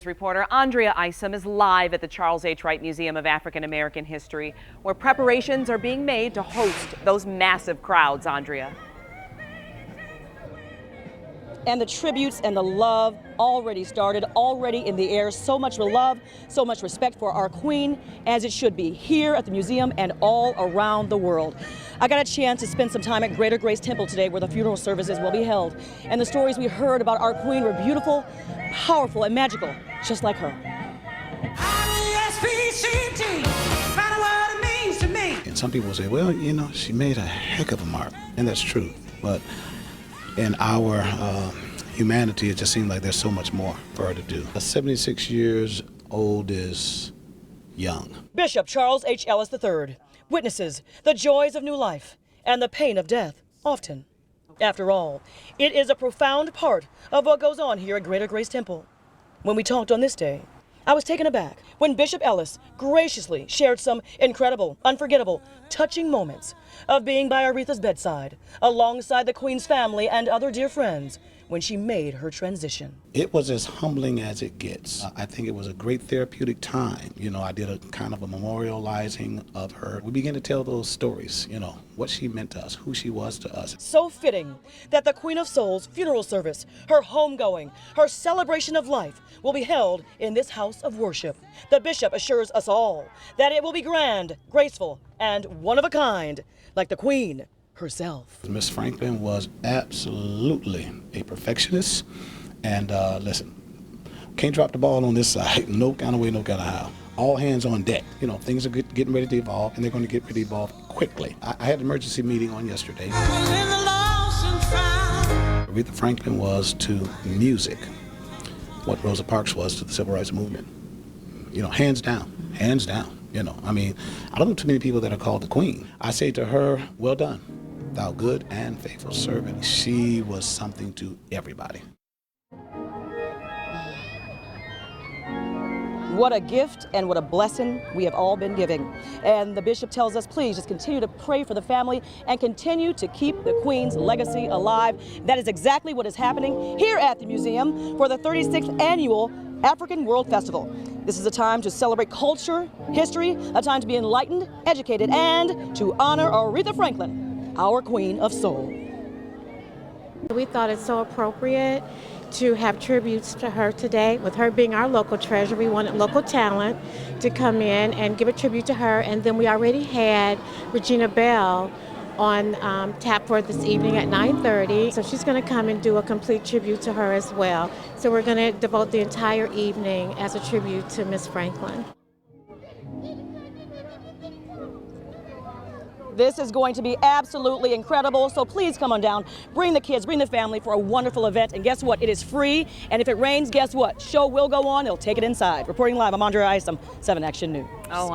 Reporter Andrea Isom is live at the Charles H. Wright Museum of African American History, where preparations are being made to host those massive crowds. Andrea. And the tributes and the love already started, already in the air. So much love, so much respect for our queen, as it should be, here at the museum and all around the world. I got a chance to spend some time at Greater Grace Temple today, where the funeral services will be held. And the stories we heard about our queen were beautiful, powerful, and magical, just like her. And some people say, well, you know, she made a heck of a mark, and that's true. But in our humanity, it just seems like there's so much more for her to do. 76 years old is young. Bishop Charles H. Ellis III witnesses the joys of new life and the pain of death, often. After all, it is a profound part of what goes on here at Greater Grace Temple. When we talked on this day, I was taken aback when Bishop Ellis graciously shared some incredible, unforgettable, touching moments of being by Aretha's bedside, alongside the Queen's family and other dear friends, when she made her transition. It was as humbling as it gets. I think it was a great therapeutic time. You know, I did a kind of a memorializing of her. We began to tell those stories, you know, what she meant to us, who she was to us. So fitting that the Queen of Soul's funeral service, her homegoing, her celebration of life, will be held in this house of worship. The bishop assures us all that it will be grand, graceful, and one of a kind, like the Queen herself. Miss Franklin was absolutely a perfectionist, and listen, can't drop the ball on this side, no kind of way, no kind of how. All hands on deck. You know, things are getting ready to evolve, and they're going to get ready to evolve quickly. I had an emergency meeting on yesterday. Aretha Franklin was to music what Rosa Parks was to the civil rights movement. You know, hands down, hands down. You know, I mean, I don't know too many people that are called the Queen. I say to her, well done, thou good and faithful servant. She was something to everybody. What a gift and what a blessing we have all been giving. And the bishop tells us, please just continue to pray for the family and continue to keep the Queen's legacy alive. That is exactly what is happening here at the museum for the 36th annual African World Festival. This is a time to celebrate culture, history, a time to be enlightened, educated, and to honor Aretha Franklin, our Queen of Soul. We thought it so appropriate to have tributes to her today. With her being our local treasure, we wanted local talent to come in and give a tribute to her. And then we already had Regina Bell on tap for this evening at 9:30. So she's going to come and do a complete tribute to her as well. So we're going to devote the entire evening as a tribute to Miss Franklin. This is going to be absolutely incredible, so please come on down. Bring the kids, bring the family for a wonderful event. And guess what? It is free, and if it rains, guess what? Show will go on. They'll take it inside. Reporting live, I'm Andrea Isom, 7 Action News. Oh,